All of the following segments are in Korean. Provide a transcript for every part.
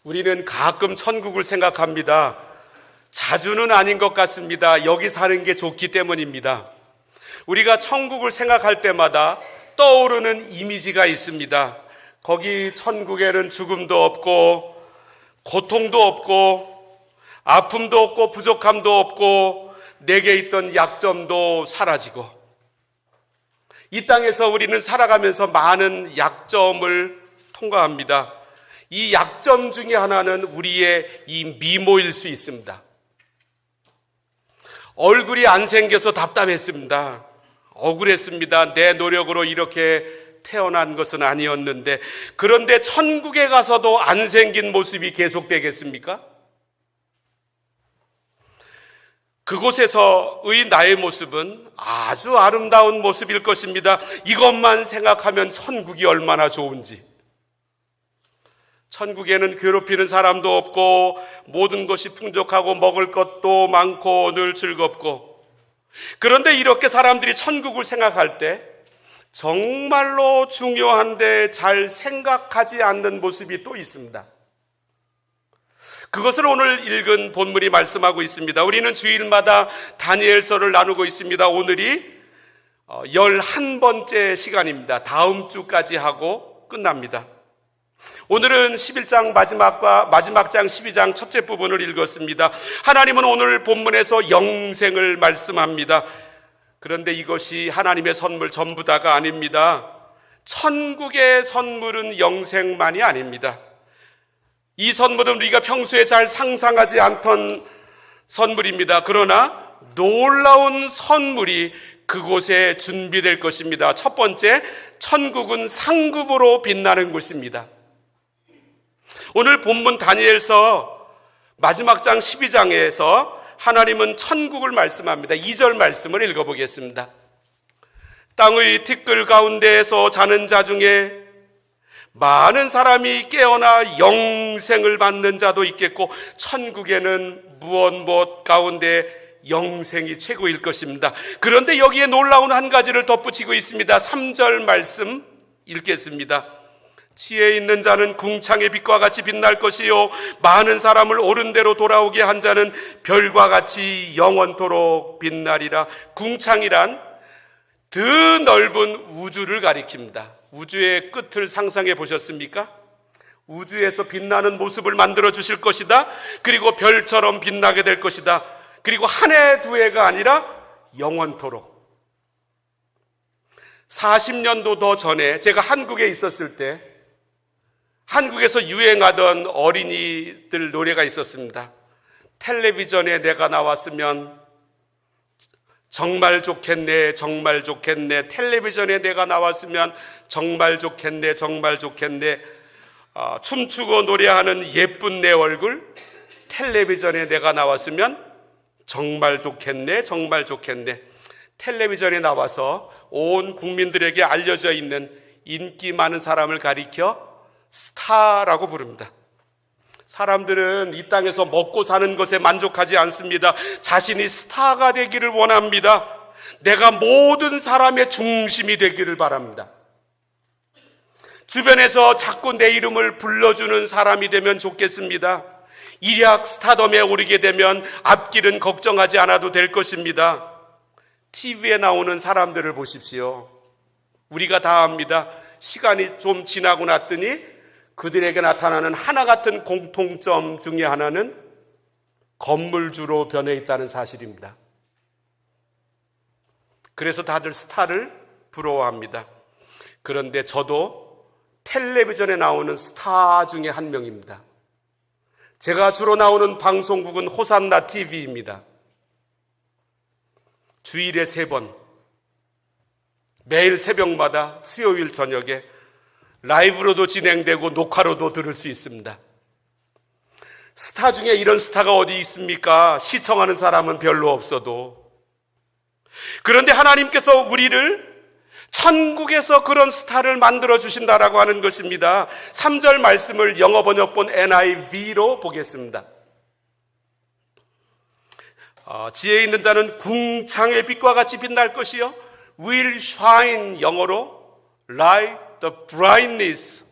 우리는 가끔 천국을 생각합니다. 자주는 아닌 것 같습니다. 여기 사는 게 좋기 때문입니다. 우리가 천국을 생각할 때마다 떠오르는 이미지가 있습니다. 거기 천국에는 죽음도 없고 고통도 없고 아픔도 없고 부족함도 없고 내게 있던 약점도 사라지고, 이 땅에서 우리는 살아가면서 많은 약점을 통과합니다. 이 약점 중에 하나는 우리의 이 미모일 수 있습니다. 얼굴이 안 생겨서 답답했습니다. 억울했습니다. 내 노력으로 이렇게 태어난 것은 아니었는데. 그런데 천국에 가서도 안 생긴 모습이 계속되겠습니까? 그곳에서의 나의 모습은 아주 아름다운 모습일 것입니다. 이것만 생각하면 천국이 얼마나 좋은지. 천국에는 괴롭히는 사람도 없고 모든 것이 풍족하고 먹을 것도 많고 늘 즐겁고, 그런데 이렇게 사람들이 천국을 생각할 때 정말로 중요한데 잘 생각하지 않는 모습이 또 있습니다. 그것을 오늘 읽은 본문이 말씀하고 있습니다. 우리는 주일마다 다니엘서를 나누고 있습니다. 오늘이 11번째 시간입니다. 다음 주까지 하고 끝납니다. 오늘은 11장 마지막 장 12장 첫째 부분을 읽었습니다. 하나님은 오늘 본문에서 영생을 말씀합니다. 그런데 이것이 하나님의 선물 전부 다가 아닙니다. 천국의 선물은 영생만이 아닙니다. 이 선물은 우리가 평소에 잘 상상하지 않던 선물입니다. 그러나 놀라운 선물이 그곳에 준비될 것입니다. 첫 번째, 천국은 상급으로 빛나는 곳입니다. 오늘 본문 다니엘서 마지막 장 12장에서 하나님은 천국을 말씀합니다. 2절 말씀을 읽어보겠습니다. 땅의 티끌 가운데에서 자는 자 중에 많은 사람이 깨어나 영생을 받는 자도 있겠고, 천국에는 무엇 가운데 영생이 최고일 것입니다. 그런데 여기에 놀라운 한 가지를 덧붙이고 있습니다. 3절 말씀 읽겠습니다. 지혜 있는 자는 궁창의 빛과 같이 빛날 것이요, 많은 사람을 옳은 대로 돌아오게 한 자는 별과 같이 영원토록 빛나리라. 궁창이란 드넓은 우주를 가리킵니다. 우주의 끝을 상상해 보셨습니까? 우주에서 빛나는 모습을 만들어 주실 것이다. 그리고 별처럼 빛나게 될 것이다. 그리고 한 해 두 해가 아니라 영원토록. 40년도 더 전에 제가 한국에 있었을 때 한국에서 유행하던 어린이들 노래가 있었습니다. 텔레비전에 내가 나왔으면 정말 좋겠네, 정말 좋겠네. 텔레비전에 내가 나왔으면 정말 좋겠네, 정말 좋겠네. 춤추고 노래하는 예쁜 내 얼굴, 텔레비전에 내가 나왔으면 정말 좋겠네, 정말 좋겠네. 텔레비전에 나와서 온 국민들에게 알려져 있는 인기 많은 사람을 가리켜 스타라고 부릅니다. 사람들은 이 땅에서 먹고 사는 것에 만족하지 않습니다. 자신이 스타가 되기를 원합니다. 내가 모든 사람의 중심이 되기를 바랍니다. 주변에서 자꾸 내 이름을 불러주는 사람이 되면 좋겠습니다. 일약 스타덤에 오르게 되면 앞길은 걱정하지 않아도 될 것입니다. TV에 나오는 사람들을 보십시오. 우리가 다 압니다. 시간이 좀 지나고 났더니 그들에게 나타나는 하나 같은 공통점 중에 하나는 건물주로 변해 있다는 사실입니다. 그래서 다들 스타를 부러워합니다. 그런데 저도 텔레비전에 나오는 스타 중에 한 명입니다. 제가 주로 나오는 방송국은 호산나 TV입니다. 주일에 3번, 매일 새벽마다 수요일 저녁에 라이브로도 진행되고 녹화로도 들을 수 있습니다. 스타 중에 이런 스타가 어디 있습니까? 시청하는 사람은 별로 없어도. 그런데 하나님께서 우리를 천국에서 그런 스타를 만들어 주신다라고 하는 것입니다. 3절 말씀을 영어 번역본 NIV로 보겠습니다. 지혜 있는 자는 궁창의 빛과 같이 빛날 것이요, will shine, 영어로 like the brightness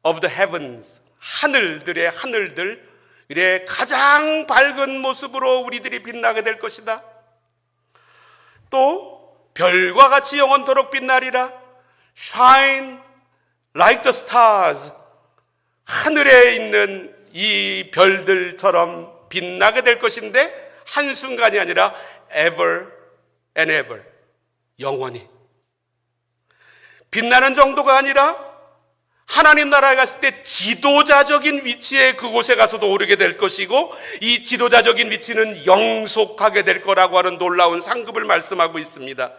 of the heavens, 하늘들의 하늘들의 가장 밝은 모습으로 우리들이 빛나게 될 것이다. 또 별과 같이 영원토록 빛나리라. Shine like the stars. 하늘에 있는 이 별들처럼 빛나게 될 것인데 한순간이 아니라 ever and ever, 영원히. 빛나는 정도가 아니라 하나님 나라에 갔을 때 지도자적인 위치에 그곳에 가서도 오르게 될 것이고, 이 지도자적인 위치는 영속하게 될 거라고 하는 놀라운 상급을 말씀하고 있습니다.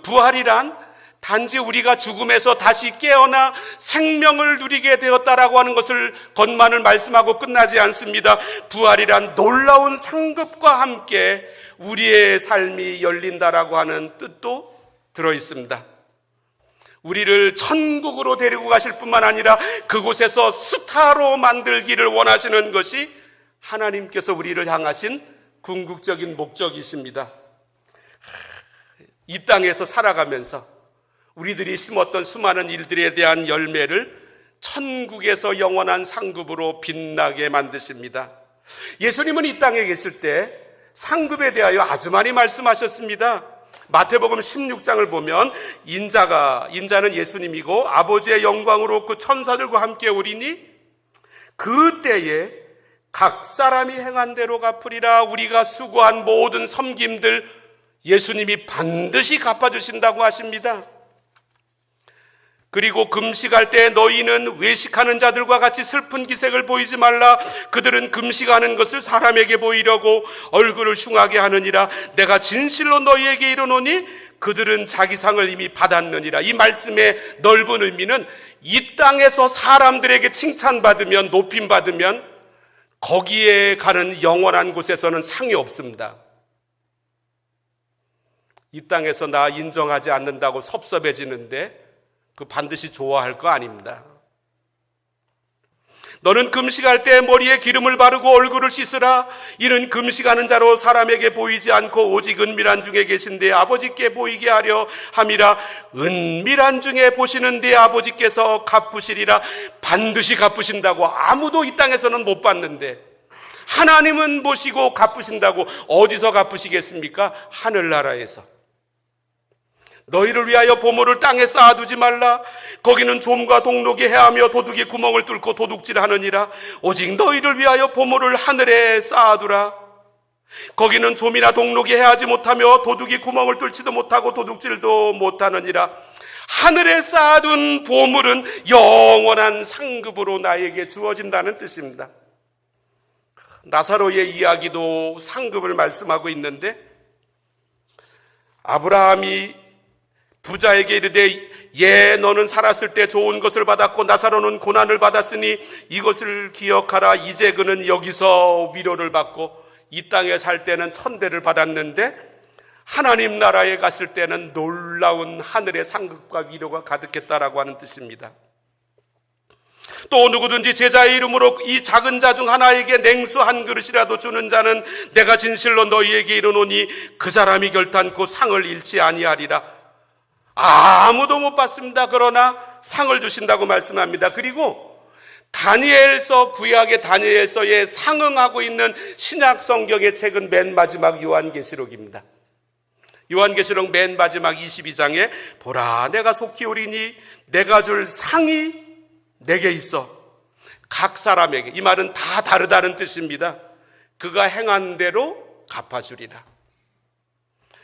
부활이란 단지 우리가 죽음에서 다시 깨어나 생명을 누리게 되었다라고 하는 것만을 말씀하고 끝나지 않습니다. 부활이란 놀라운 상급과 함께 우리의 삶이 열린다라고 하는 뜻도 들어 있습니다. 우리를 천국으로 데리고 가실 뿐만 아니라 그곳에서 스타로 만들기를 원하시는 것이 하나님께서 우리를 향하신 궁극적인 목적이십니다. 이 땅에서 살아가면서 우리들이 심었던 수많은 일들에 대한 열매를 천국에서 영원한 상급으로 빛나게 만드십니다. 예수님은 이 땅에 계실 때 상급에 대하여 아주 많이 말씀하셨습니다. 마태복음 16장을 보면 인자는 예수님이고 아버지의 영광으로 그 천사들과 함께 오리니 그때에 각 사람이 행한 대로 갚으리라. 우리가 수고한 모든 섬김들 예수님이 반드시 갚아주신다고 하십니다. 그리고 금식할 때 너희는 외식하는 자들과 같이 슬픈 기색을 보이지 말라. 그들은 금식하는 것을 사람에게 보이려고 얼굴을 흉하게 하느니라. 내가 진실로 너희에게 이르노니 그들은 자기 상을 이미 받았느니라. 이 말씀의 넓은 의미는 이 땅에서 사람들에게 칭찬받으면, 높임받으면 거기에 가는 영원한 곳에서는 상이 없습니다. 이 땅에서 나 인정하지 않는다고 섭섭해지는데 그 반드시 좋아할 거 아닙니다. 너는 금식할 때 머리에 기름을 바르고 얼굴을 씻으라. 이는 금식하는 자로 사람에게 보이지 않고 오직 은밀한 중에 계신데 아버지께 보이게 하려 함이라. 은밀한 중에 보시는데 아버지께서 갚으시리라. 반드시 갚으신다고 아무도 이 땅에서는 못 받는데 하나님은 보시고 갚으신다고. 어디서 갚으시겠습니까? 하늘나라에서. 너희를 위하여 보물을 땅에 쌓아두지 말라. 거기는 좀과 동록이 해하며 도둑이 구멍을 뚫고 도둑질하느니라. 오직 너희를 위하여 보물을 하늘에 쌓아두라. 거기는 좀이나 동록이 해하지 못하며 도둑이 구멍을 뚫지도 못하고 도둑질도 못하느니라. 하늘에 쌓아둔 보물은 영원한 상급으로 나에게 주어진다는 뜻입니다. 나사로의 이야기도 상급을 말씀하고 있는데, 아브라함이 부자에게 이르되 너는 살았을 때 좋은 것을 받았고 나사로는 고난을 받았으니 이것을 기억하라. 이제 그는 여기서 위로를 받고 이 땅에 살 때는 천대를 받았는데 하나님 나라에 갔을 때는 놀라운 하늘의 상급과 위로가 가득했다라고 하는 뜻입니다. 또 누구든지 제자의 이름으로 이 작은 자 중 하나에게 냉수 한 그릇이라도 주는 자는 내가 진실로 너희에게 이르노니 그 사람이 결단코 상을 잃지 아니하리라. 아무도 못 받습니다. 그러나 상을 주신다고 말씀합니다. 그리고 다니엘서, 구약의 다니엘서에 상응하고 있는 신약 성경의 책은 맨 마지막 요한계시록입니다. 요한계시록 맨 마지막 22장에 보라 내가 속히 오리니 내가 줄 상이 내게 있어 각 사람에게. 이 말은 다 다르다는 뜻입니다. 그가 행한 대로 갚아주리라.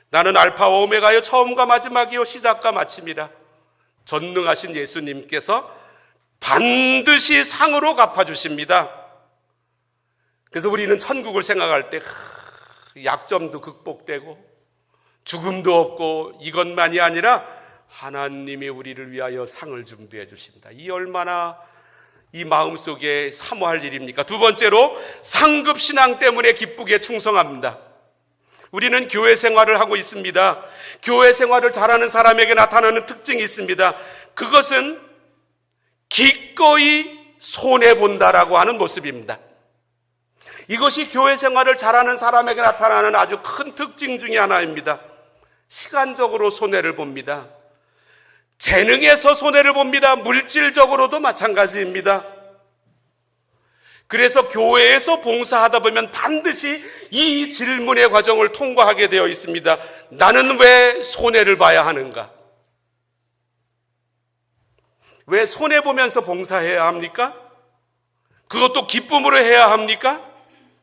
나는 알파와 오메가요 처음과 마지막이요 시작과 마침이라. 전능하신 예수님께서 반드시 상으로 갚아주십니다. 그래서 우리는 천국을 생각할 때 약점도 극복되고 죽음도 없고 이것만이 아니라 하나님이 우리를 위하여 상을 준비해 주신다. 이 얼마나 이 마음속에 사모할 일입니까? 두 번째로 상급 신앙 때문에 기쁘게 충성합니다. 우리는 교회 생활을 하고 있습니다. 교회 생활을 잘하는 사람에게 나타나는 특징이 있습니다. 그것은 기꺼이 손해본다라고 하는 모습입니다. 이것이 교회 생활을 잘하는 사람에게 나타나는 아주 큰 특징 중에 하나입니다. 시간적으로 손해를 봅니다. 재능에서 손해를 봅니다. 물질적으로도 마찬가지입니다. 그래서 교회에서 봉사하다 보면 반드시 이 질문의 과정을 통과하게 되어 있습니다. 나는 왜 손해를 봐야 하는가? 왜 손해보면서 봉사해야 합니까? 그것도 기쁨으로 해야 합니까?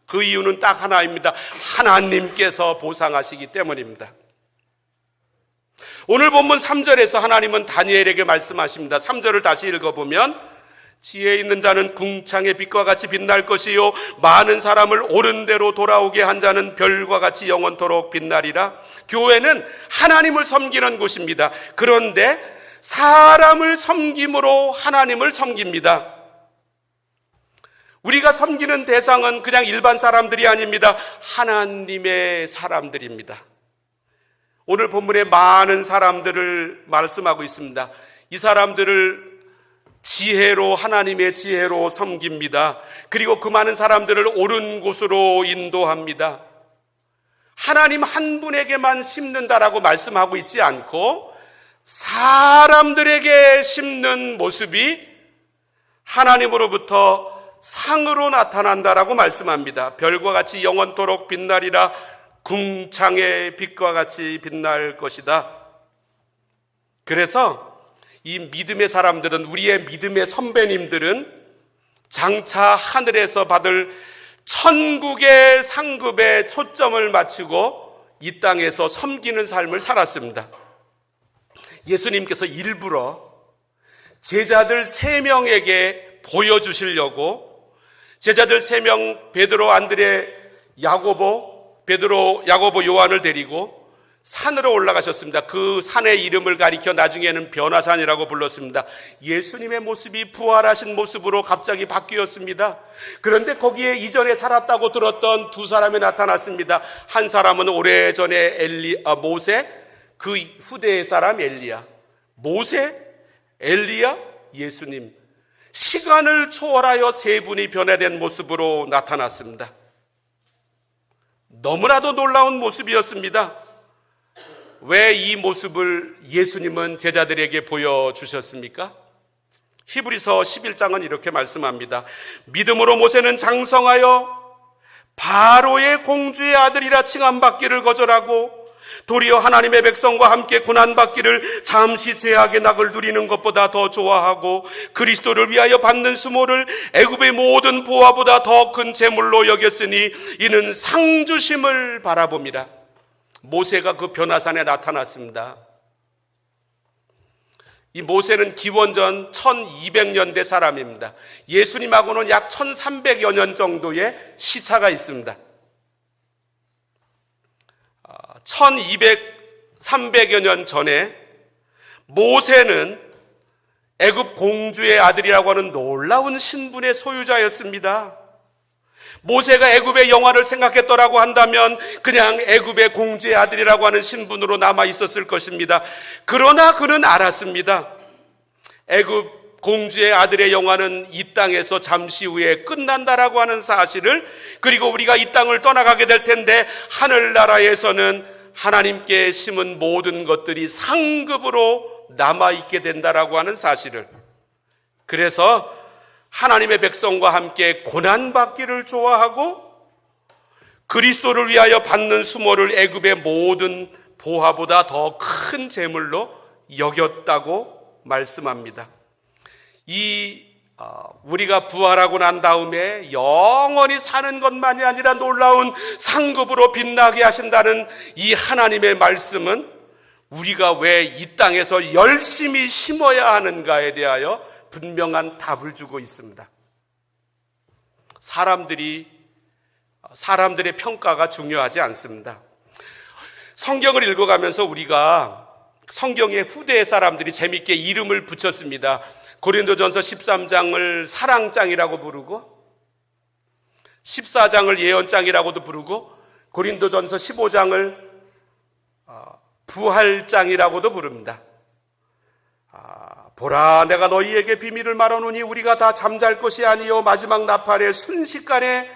그 이유는 딱 하나입니다. 하나님께서 보상하시기 때문입니다. 오늘 본문 3절에서 하나님은 다니엘에게 말씀하십니다. 3절을 다시 읽어보면 지혜 있는 자는 궁창의 빛과 같이 빛날 것이요 많은 사람을 옳은 대로 돌아오게 한 자는 별과 같이 영원토록 빛나리라. 교회는 하나님을 섬기는 곳입니다. 그런데 사람을 섬김으로 하나님을 섬깁니다. 우리가 섬기는 대상은 그냥 일반 사람들이 아닙니다. 하나님의 사람들입니다. 오늘 본문에 많은 사람들을 말씀하고 있습니다. 이 사람들을 지혜로, 하나님의 지혜로 섬깁니다. 그리고 그 많은 사람들을 옳은 곳으로 인도합니다. 하나님 한 분에게만 심는다라고 말씀하고 있지 않고 사람들에게 심는 모습이 하나님으로부터 상으로 나타난다라고 말씀합니다. 별과 같이 영원토록 빛나리라. 궁창의 빛과 같이 빛날 것이다. 그래서 이 믿음의 사람들은, 우리의 믿음의 선배님들은 장차 하늘에서 받을 천국의 상급에 초점을 맞추고 이 땅에서 섬기는 삶을 살았습니다. 예수님께서 일부러 제자들 3명에게 보여주시려고 제자들 3명 베드로, 안드레, 야고보, 베드로, 야고보, 요한을 데리고 산으로 올라가셨습니다. 그 산의 이름을 가리켜 나중에는 변화산이라고 불렀습니다. 예수님의 모습이 부활하신 모습으로 갑자기 바뀌었습니다. 그런데 거기에 이전에 살았다고 들었던 2사람이 나타났습니다. 한 사람은 오래전에 모세, 그 후대의 사람 엘리야. 모세, 엘리야, 예수님. 시간을 초월하여 3분이 변화된 모습으로 나타났습니다. 너무나도 놀라운 모습이었습니다. 왜 이 모습을 예수님은 제자들에게 보여주셨습니까? 히브리서 11장은 이렇게 말씀합니다. 믿음으로 모세는 장성하여 바로의 공주의 아들이라 칭함받기를 거절하고 도리어 하나님의 백성과 함께 고난받기를 잠시 제약의 낙을 누리는 것보다 더 좋아하고 그리스도를 위하여 받는 수모를 애굽의 모든 보화보다 더 큰 재물로 여겼으니 이는 상주심을 바라봅니다. 모세가 그 변화산에 나타났습니다. 이 모세는 기원전 1200년대 사람입니다. 예수님하고는 약 1300여 년 정도의 시차가 있습니다. 300여 년 전에 모세는 애굽 공주의 아들이라고 하는 놀라운 신분의 소유자였습니다. 모세가 애굽의 영화를 생각했더라고 한다면 그냥 애굽의 공주의 아들이라고 하는 신분으로 남아 있었을 것입니다. 그러나 그는 알았습니다. 애굽 공주의 아들의 영화는 이 땅에서 잠시 후에 끝난다라고 하는 사실을, 그리고 우리가 이 땅을 떠나가게 될 텐데 하늘나라에서는 하나님께 심은 모든 것들이 상급으로 남아있게 된다라고 하는 사실을, 그래서 하나님의 백성과 함께 고난받기를 좋아하고 그리스도를 위하여 받는 수모를 애굽의 모든 보화보다 더 큰 재물로 여겼다고 말씀합니다. 우리가 부활하고 난 다음에 영원히 사는 것만이 아니라 놀라운 상급으로 빛나게 하신다는 이 하나님의 말씀은 우리가 왜 이 땅에서 열심히 심어야 하는가에 대하여 분명한 답을 주고 있습니다. 사람들의 평가가 중요하지 않습니다. 성경을 읽어가면서 우리가 성경의 후대의 사람들이 재밌게 이름을 붙였습니다. 고린도전서 13장을 사랑장이라고 부르고 14장을 예언장이라고도 부르고 고린도전서 15장을 부활장이라고도 부릅니다. 보라, 내가 너희에게 비밀을 말하노니 우리가 다 잠잘 것이 아니요 마지막 나팔의 순식간에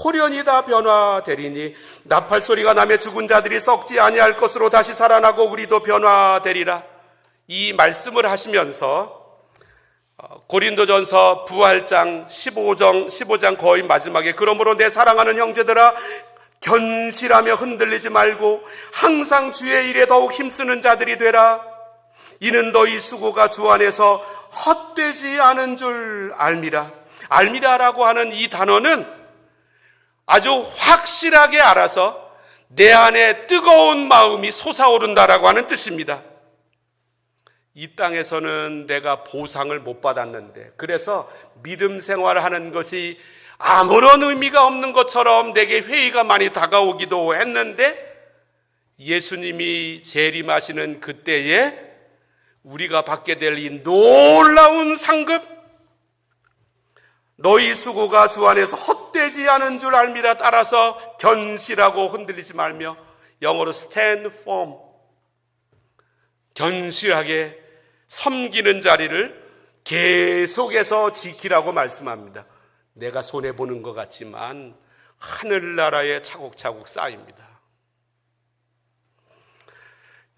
호련히 다 변화되리니 나팔 소리가 나며 죽은 자들이 썩지 아니할 것으로 다시 살아나고 우리도 변화되리라. 이 말씀을 하시면서 고린도전서 부활장 15장 거의 마지막에 그러므로 내 사랑하는 형제들아 견실하며 흔들리지 말고 항상 주의 일에 더욱 힘쓰는 자들이 되라. 이는 너희 수고가 주 안에서 헛되지 않은 줄 알미라. 알미라라고 하는 이 단어는 아주 확실하게 알아서 내 안에 뜨거운 마음이 솟아오른다라고 하는 뜻입니다. 이 땅에서는 내가 보상을 못 받았는데, 그래서 믿음 생활하는 것이 아무런 의미가 없는 것처럼 내게 회의가 많이 다가오기도 했는데, 예수님이 재림하시는 그때에 우리가 받게 될 이 놀라운 상급, 너희 수고가 주 안에서 헛되지 않은 줄 알미라. 따라서 견실하고 흔들리지 말며, 영어로 stand firm, 견실하게 섬기는 자리를 계속해서 지키라고 말씀합니다. 내가 손해보는 것 같지만 하늘나라에 차곡차곡 쌓입니다.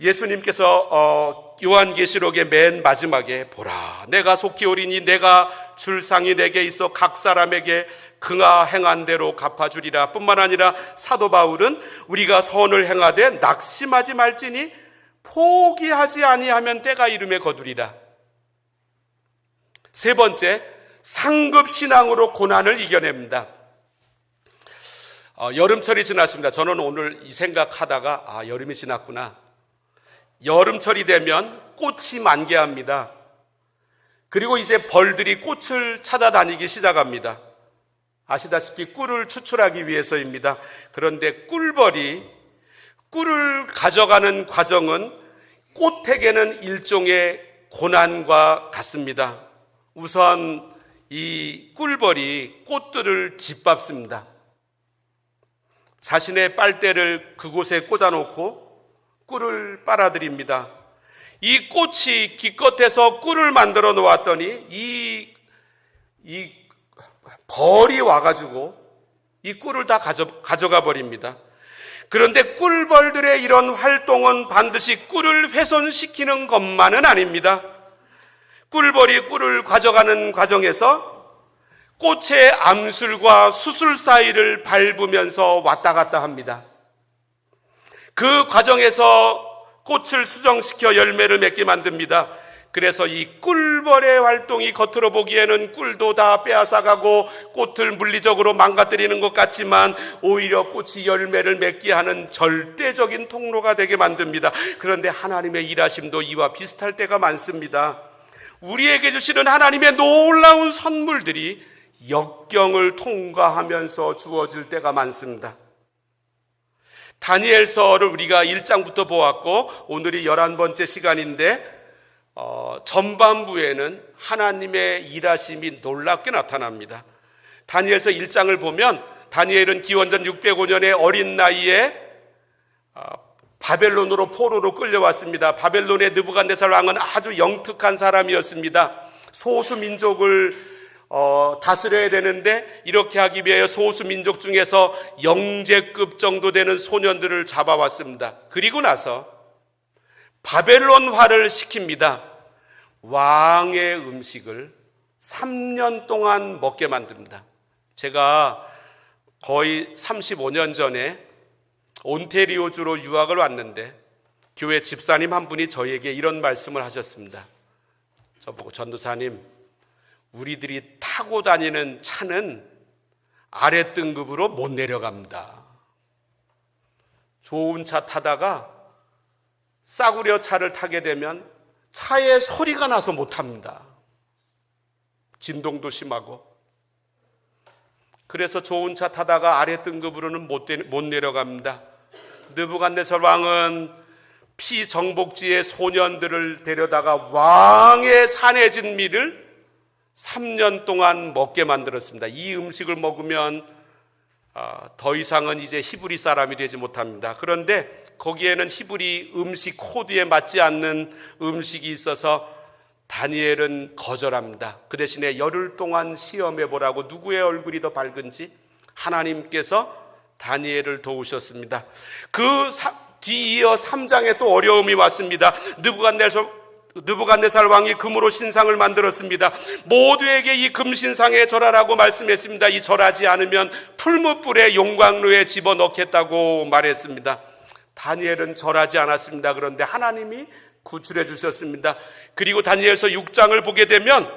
예수님께서 요한계시록의 맨 마지막에 보라, 내가 속히 오리니 내가 줄 상이 내게 있어 각 사람에게 그가 행한 대로 갚아주리라. 뿐만 아니라 사도 바울은 우리가 선을 행하되 낙심하지 말지니 포기하지 아니하면 때가 이름에 거두리라. 세 번째, 상급 신앙으로 고난을 이겨냅니다. 여름철이 지났습니다. 저는 오늘 이 생각하다가 여름이 지났구나. 여름철이 되면 꽃이 만개합니다. 그리고 이제 벌들이 꽃을 찾아다니기 시작합니다. 아시다시피 꿀을 추출하기 위해서입니다. 그런데 꿀벌이 꿀을 가져가는 과정은 꽃에게는 일종의 고난과 같습니다. 우선 이 꿀벌이 꽃들을 짓밟습니다. 자신의 빨대를 그곳에 꽂아놓고 꿀을 빨아들입니다. 이 꽃이 기껏해서 꿀을 만들어 놓았더니 이 벌이 와가지고 이 꿀을 다 가져가 버립니다. 그런데 꿀벌들의 이런 활동은 반드시 꿀을 훼손시키는 것만은 아닙니다. 꿀벌이 꿀을 가져가는 과정에서 꽃의 암술과 수술 사이를 밟으면서 왔다 갔다 합니다. 그 과정에서 꽃을 수정시켜 열매를 맺게 만듭니다. 그래서 이 꿀벌의 활동이 겉으로 보기에는 꿀도 다 빼앗아가고 꽃을 물리적으로 망가뜨리는 것 같지만 오히려 꽃이 열매를 맺게 하는 절대적인 통로가 되게 만듭니다. 그런데 하나님의 일하심도 이와 비슷할 때가 많습니다. 우리에게 주시는 하나님의 놀라운 선물들이 역경을 통과하면서 주어질 때가 많습니다. 다니엘서를 우리가 1장부터 보았고 오늘이 11번째 시간인데 전반부에는 하나님의 일하심이 놀랍게 나타납니다. 다니엘서 1장을 보면 다니엘은 기원전 605년의 어린 나이에 바벨론으로 포로로 끌려왔습니다. 바벨론의 느부갓네살 왕은 아주 영특한 사람이었습니다. 소수 민족을 다스려야 되는데 이렇게 하기 위해 소수 민족 중에서 영재급 정도 되는 소년들을 잡아왔습니다. 그리고 나서 바벨론화를 시킵니다. 왕의 음식을 3년 동안 먹게 만듭니다. 제가 거의 35년 전에 온테리오주로 유학을 왔는데 교회 집사님 한 분이 저에게 이런 말씀을 하셨습니다. 저보고 전도사님, 우리들이 타고 다니는 차는 아래 등급으로 못 내려갑니다. 좋은 차 타다가 싸구려 차를 타게 되면 차에 소리가 나서 못 탑니다. 진동도 심하고. 그래서 좋은 차 타다가 아래 등급으로는 못 내려갑니다. 느부갓네살 왕은 피정복지의 소년들을 데려다가 왕의 산의 진미를 3년 동안 먹게 만들었습니다. 이 음식을 먹으면 더 이상은 이제 히브리 사람이 되지 못합니다. 그런데 거기에는 히브리 음식 코드에 맞지 않는 음식이 있어서 다니엘은 거절합니다. 그 대신에 열흘 동안 시험해 보라고 누구의 얼굴이 더 밝은지 하나님께서 다니엘을 도우셨습니다. 그 뒤이어 3장에 또 어려움이 왔습니다. 느부갓네살 느부갓네살 왕이 금으로 신상을 만들었습니다. 모두에게 이 금신상에 절하라고 말씀했습니다. 이 절하지 않으면 풀무불에 용광로에 집어넣겠다고 말했습니다. 다니엘은 절하지 않았습니다. 그런데 하나님이 구출해 주셨습니다. 그리고 다니엘서 6장을 보게 되면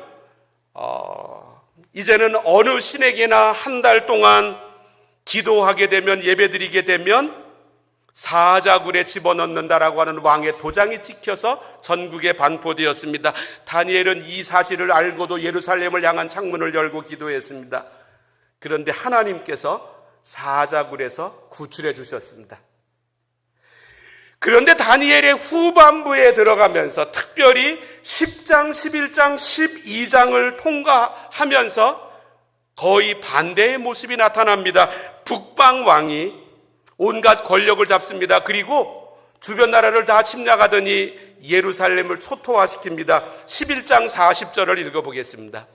이제는 어느 신에게나 한 달 동안 기도하게 되면, 예배드리게 되면 사자굴에 집어넣는다라고 하는 왕의 도장이 찍혀서 전국에 반포되었습니다. 다니엘은 이 사실을 알고도 예루살렘을 향한 창문을 열고 기도했습니다. 그런데 하나님께서 사자굴에서 구출해 주셨습니다. 그런데 다니엘의 후반부에 들어가면서 특별히 10장, 11장, 12장을 통과하면서 거의 반대의 모습이 나타납니다. 북방 왕이 온갖 권력을 잡습니다. 그리고 주변 나라를 다 침략하더니 예루살렘을 초토화시킵니다. 11장 40절을 읽어보겠습니다.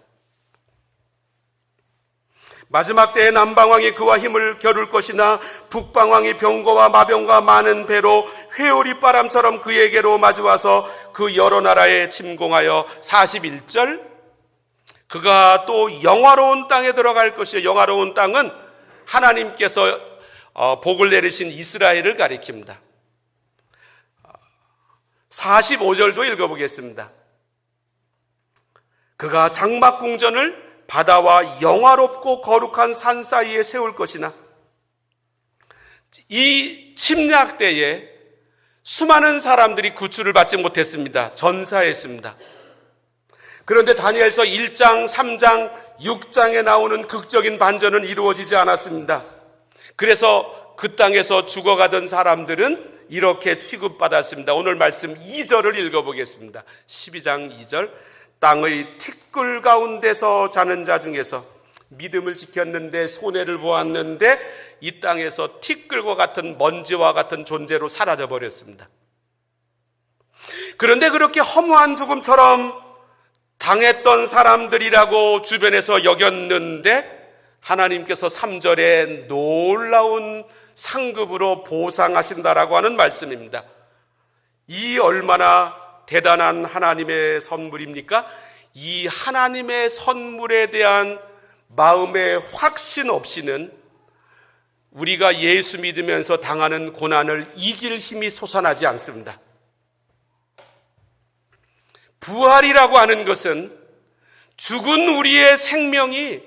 마지막 때에 남방왕이 그와 힘을 겨룰 것이나 북방왕이 병거와 마병과 많은 배로 회오리 바람처럼 그에게로 마주와서 그 여러 나라에 침공하여 41절 그가 또 영화로운 땅에 들어갈 것이요. 영화로운 땅은 하나님께서 복을 내리신 이스라엘을 가리킵니다. 45절도 읽어보겠습니다. 그가 장막궁전을 바다와 영화롭고 거룩한 산 사이에 세울 것이나, 이 침략 때에 수많은 사람들이 구출을 받지 못했습니다. 전사했습니다. 그런데 다니엘서 1장, 3장, 6장에 나오는 극적인 반전은 이루어지지 않았습니다. 그래서 그 땅에서 죽어가던 사람들은 이렇게 취급받았습니다. 오늘 말씀 2절을 읽어보겠습니다. 12장 2절. 땅의 티끌 가운데서 자는 자 중에서 믿음을 지켰는데 손해를 보았는데 이 땅에서 티끌과 같은 먼지와 같은 존재로 사라져 버렸습니다. 그런데 그렇게 허무한 죽음처럼 당했던 사람들이라고 주변에서 여겼는데 하나님께서 3절에 놀라운 상급으로 보상하신다라고 하는 말씀입니다. 이 얼마나 대단한 하나님의 선물입니까? 이 하나님의 선물에 대한 마음의 확신 없이는 우리가 예수 믿으면서 당하는 고난을 이길 힘이 솟아나지 않습니다. 부활이라고 하는 것은 죽은 우리의 생명이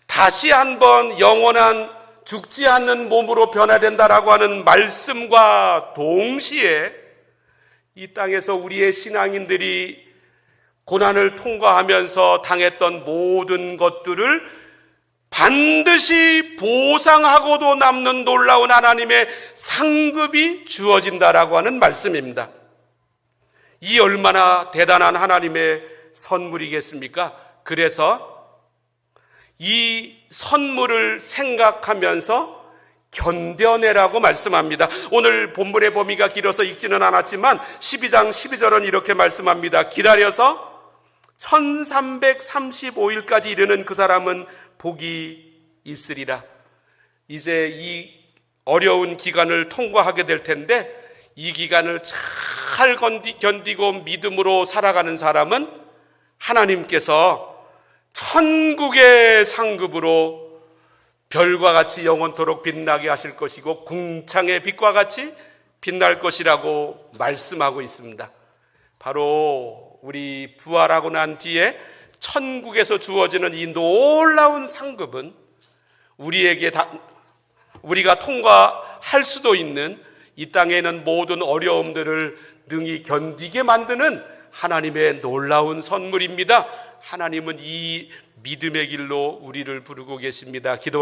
다시 한번 영원한 죽지 않는 몸으로 변화된다라고 하는 말씀과 동시에 이 땅에서 우리의 신앙인들이 고난을 통과하면서 당했던 모든 것들을 반드시 보상하고도 남는 놀라운 하나님의 상급이 주어진다라고 하는 말씀입니다. 이 얼마나 대단한 하나님의 선물이겠습니까? 그래서 이 선물을 생각하면서 견뎌내라고 말씀합니다. 오늘 본문의 범위가 길어서 읽지는 않았지만 12장 12절은 이렇게 말씀합니다. 기다려서 1335일까지 이르는 그 사람은 복이 있으리라. 이제 이 어려운 기간을 통과하게 될 텐데 이 기간을 잘 견디고 믿음으로 살아가는 사람은 하나님께서 천국의 상급으로 별과 같이 영원토록 빛나게 하실 것이고 궁창의 빛과 같이 빛날 것이라고 말씀하고 있습니다. 바로 우리 부활하고 난 뒤에 천국에서 주어지는 이 놀라운 상급은 우리가 통과할 수도 있는 이 땅에 있는 모든 어려움들을 능히 견디게 만드는 하나님의 놀라운 선물입니다. 하나님은 이 믿음의 길로 우리를 부르고 계십니다.